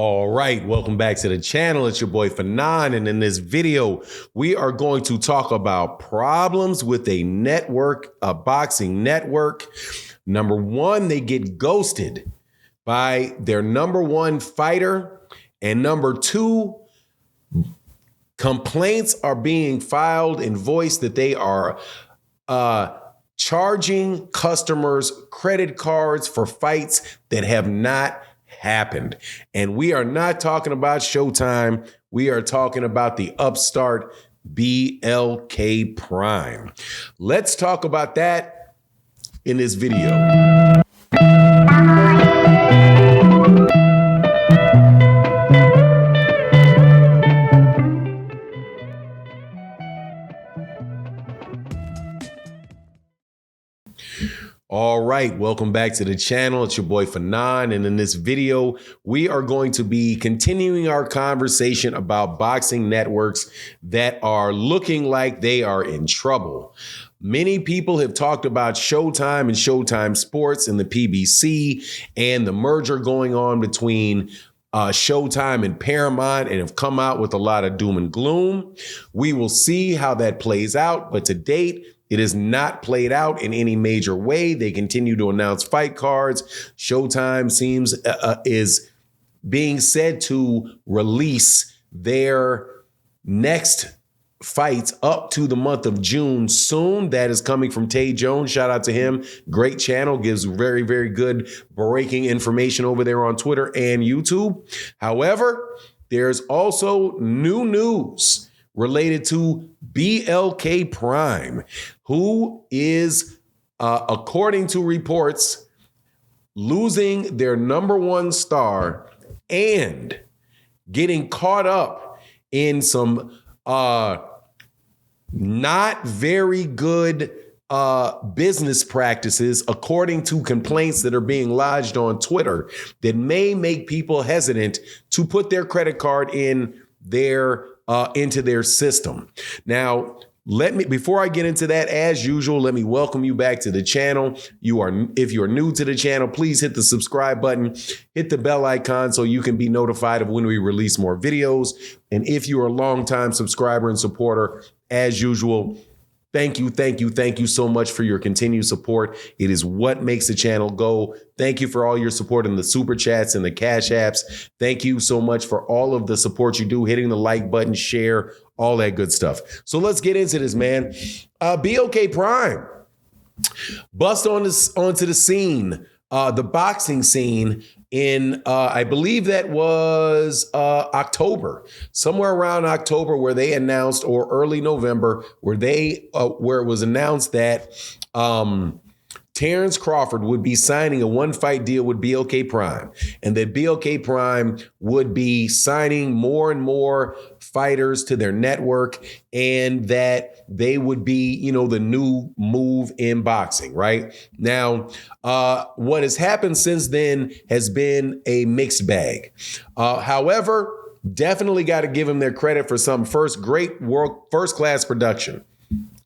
All right, welcome back to the channel. It's your boy Fanon, and in this video, we are going to talk about problems with a network, a boxing network. Number one, they get ghosted by their number one fighter, and number two, complaints are being filed and voiced that they are charging customers credit cards for fights that have not happened. And we are not talking about Showtime. We are talking about the upstart BLK Prime. Let's talk about that in this video. All right, welcome back to the channel. It's your boy Fanon, and in this video, we are going to be continuing our conversation about boxing networks that are looking like they are in trouble. Many people have talked about Showtime and Showtime Sports and the PBC and the merger going on between Showtime and Paramount, and have come out with a lot of doom and gloom. We will see how that plays out, but to date, it has not played out in any major way. They continue to announce fight cards. Showtime is being said to release their next fights up to the month of June soon. That is coming from Tay Jones. Shout out to him. Great channel. Gives very, very good breaking information over there on Twitter and YouTube. However, there's also new news related to BLK Prime, who is, according to reports, losing their number one star and getting caught up in some not very good business practices, according to complaints that are being lodged on Twitter, that may make people hesitant to put their credit card in their into their system. Now, before I get into that, as usual, let me welcome you back to the channel. If you're new to the channel, please hit the subscribe button, hit the bell icon so you can be notified of when we release more videos. And if you're a longtime subscriber and supporter, as usual, thank you so much for your continued support. It is what makes the channel go. Thank you for all your support in the super chats and the cash apps. Thank you so much for all of the support you do, hitting the like button, share, all that good stuff. So let's get into this, man. BLK Prime bust onto the scene, the boxing scene, in I believe that was October, somewhere around October, where they announced, or early November, where it was announced that Terence Crawford would be signing a one-fight deal with BLK Prime, and that BLK Prime would be signing more and more fighters to their network, and that they would be, the new move in boxing, right? Now, what has happened since then has been a mixed bag. However, definitely got to give them their credit for some first-class production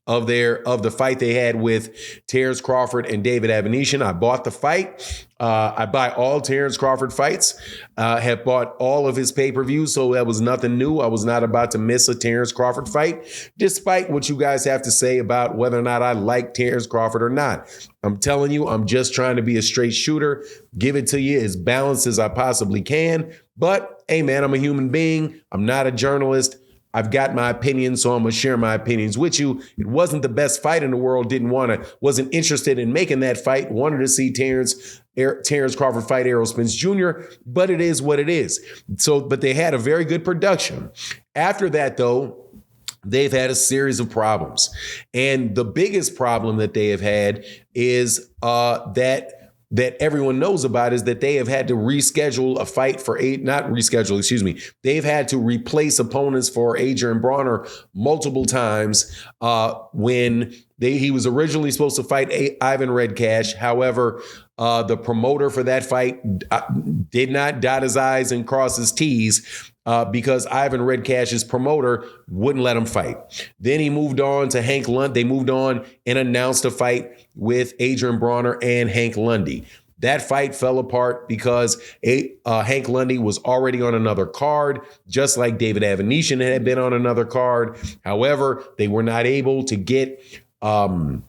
of the fight they had with Terence Crawford and David Avanesyan. I bought the fight. I buy all Terence Crawford fights. Have bought all of his pay-per-views, so that was nothing new. I was not about to miss a Terence Crawford fight, despite what you guys have to say about whether or not I like Terence Crawford or not. I'm telling you, I'm just trying to be a straight shooter, give it to you as balanced as I possibly can. But hey, man, I'm a human being. I'm not a journalist. I've got my opinions, so I'm going to share my opinions with you. It wasn't the best fight in the world. Wasn't interested in making that fight. Wanted to see Terence Crawford fight Errol Spence Jr., but it is what it is. But they had a very good production. After that, though, they've had a series of problems. And the biggest problem that they have had is that everyone knows about, is that they have had to reschedule a fight They've had to replace opponents for Adrian Bronner multiple times when he was originally supposed to fight Ivan Redcash. However, the promoter for that fight did not dot his I's and cross his T's because Ivan Redcash's promoter wouldn't let him fight. Then he moved on to Hank Lundy. They moved on and announced a fight with Adrian Bronner and Hank Lundy. That fight fell apart because Hank Lundy was already on another card, just like David Avanesyan had been on another card. However, they were not able to get Hank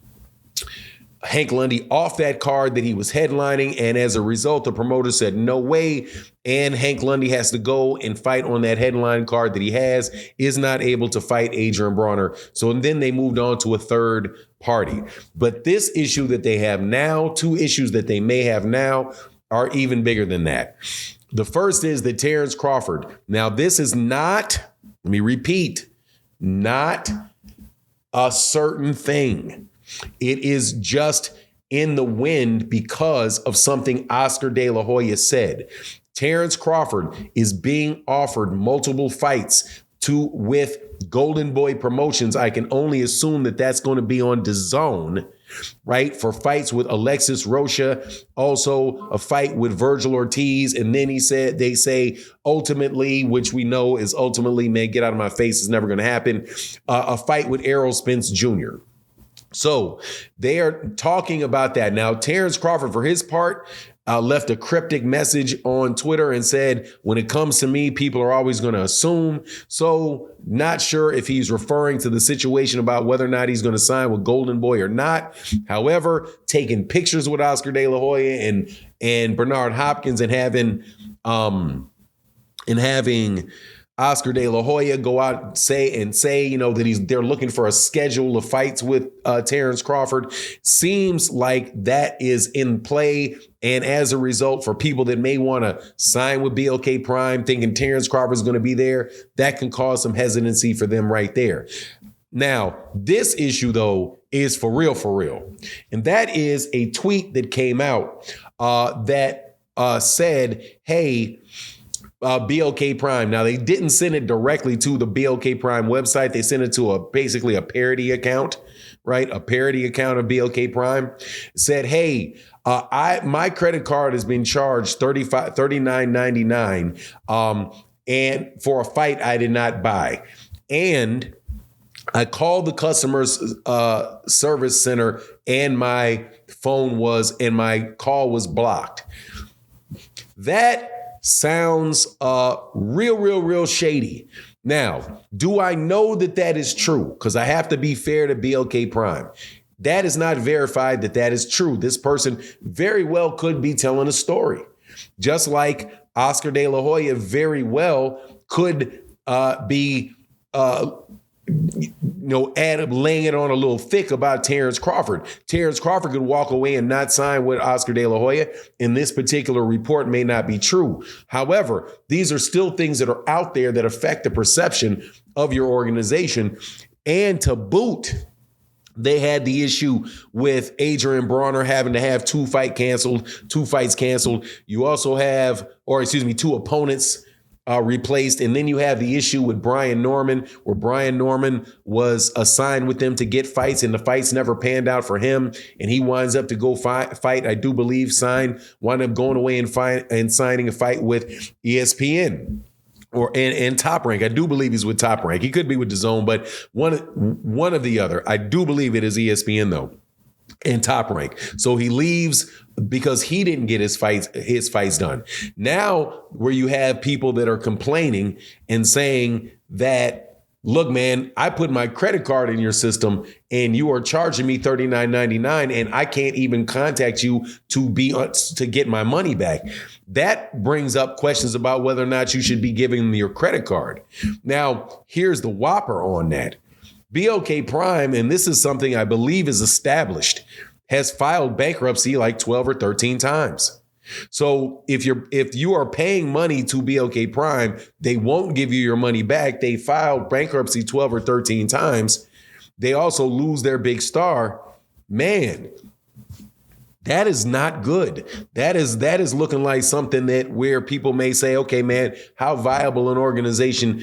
Lundy off that card that he was headlining. And as a result, the promoter said, no way. And Hank Lundy has to go and fight on that headline card that he is not able to fight Adrian Brawner. So then they moved on to a third party. But this issue that they have now, two issues that they may have now, are even bigger than that. The first is that Terence Crawford. Now, this is not, let me repeat, not a certain thing. It is just in the wind because of something Oscar De La Hoya said. Terence Crawford is being offered multiple fights with GODDBYE Promotions. I can only assume that that's going to be on DAZN, right? For fights with Alexis Rocha, also a fight with Virgil Ortiz. And then they say ultimately, which we know is ultimately, man, get out of my face, it's never going to happen, a fight with Errol Spence Jr. So they are talking about that. Now, Terence Crawford, for his part, left a cryptic message on Twitter and said, when it comes to me, people are always going to assume. So not sure if he's referring to the situation about whether or not he's going to sign with GODDBYE or not. However, taking pictures with Oscar De La Hoya and Bernard Hopkins and having Oscar De La Hoya go out and say, that they're looking for a schedule of fights with Terence Crawford, seems like that is in play. And as a result, for people that may want to sign with BLK Prime, thinking Terence Crawford is going to be there, that can cause some hesitancy for them right there. Now, this issue, though, is for real. And that is a tweet that came out that said, hey, BLK Prime. Now, they didn't send it directly to the BLK Prime website. They sent it to basically a parody account, right? A parody account of BLK Prime. It said, hey, my credit card has been charged $39.99 and for a fight I did not buy. And I called the customer service center and my call was blocked. That sounds real shady. Now, do I know that is true? Because I have to be fair to BLK Prime. That is not verified that is true. This person very well could be telling a story. Just like Oscar De La Hoya very well could be laying it on a little thick about Terence Crawford. Terence Crawford could walk away and not sign with Oscar De La Hoya, and this particular report may not be true. However, these are still things that are out there that affect the perception of your organization. And to boot, they had the issue with Adrian Brawner having to have two fights canceled. You also have, two opponents replaced. And then you have the issue with Brian Norman, where Brian Norman was assigned with them to get fights, and the fights never panned out for him. And he winds up to go fight, I do believe, wind up going away and signing a fight with ESPN. And Top Rank. I do believe he's with Top Rank. He could be with DAZN, but one of the other. I do believe it is ESPN though, and Top Rank. So he leaves because he didn't get his fights done. Now, where you have people that are complaining and saying that, look, man, I put my credit card in your system and you are charging me $39.99 and I can't even contact you to get my money back. That brings up questions about whether or not you should be giving them your credit card. Now, here's the whopper on that. BLK Prime, and this is something I believe is established, has filed bankruptcy like 12 or 13 times. So if you are paying money to BLK Prime, they won't give you your money back. They filed bankruptcy 12 or 13 times. They also lose their big star. Man, that is not good. That is looking like something where people may say, okay, man, how viable an organization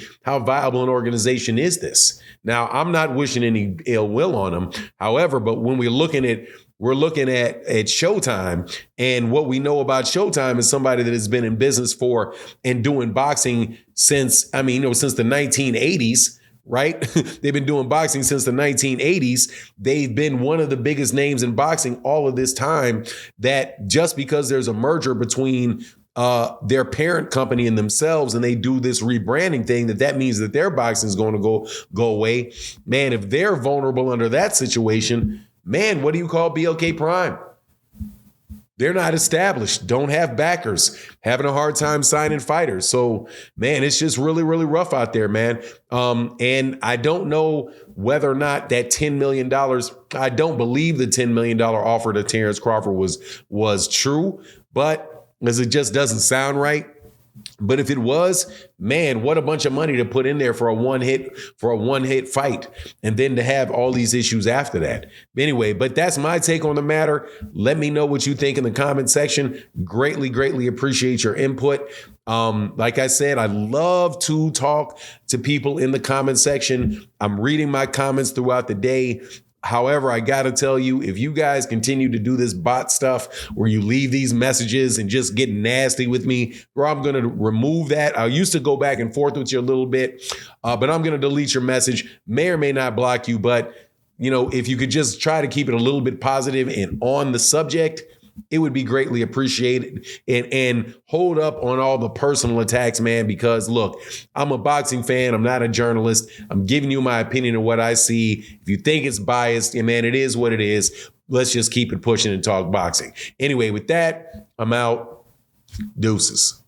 is this? Now, I'm not wishing any ill will on them. However, but when we're looking at Showtime, and what we know about Showtime is somebody that has been in business for and doing boxing since the 1980s, right? They've been doing boxing since the 1980s. They've been one of the biggest names in boxing all of this time. That just because there's a merger between their parent company and themselves, and they do this rebranding thing, that means that their boxing is going to go away. Man, if they're vulnerable under that situation, man, what do you call BLK Prime? They're not established, don't have backers, having a hard time signing fighters. So, man, it's just really, really rough out there, man. And I don't know whether or not that $10 million, I don't believe the $10 million offer to Terence Crawford was true, but as it just doesn't sound right. But if it was, man, what a bunch of money to put in there for a one hit fight, and then to have all these issues after that. Anyway, but that's my take on the matter. Let me know what you think in the comment section. Greatly, greatly appreciate your input. Like I said, I love to talk to people in the comment section. I'm reading my comments throughout the day. However, I got to tell you, if you guys continue to do this bot stuff where you leave these messages and just get nasty with me, bro, I'm going to remove that. I used to go back and forth with you a little bit, but I'm going to delete your message. May or may not block you, but if you could just try to keep it a little bit positive and on the subject, it would be greatly appreciated. And hold up on all the personal attacks, man, because look, I'm a boxing fan. I'm not a journalist. I'm giving you my opinion of what I see. If you think it's biased, yeah, man, it is what it is. Let's just keep it pushing and talk boxing. Anyway, with that, I'm out. Deuces.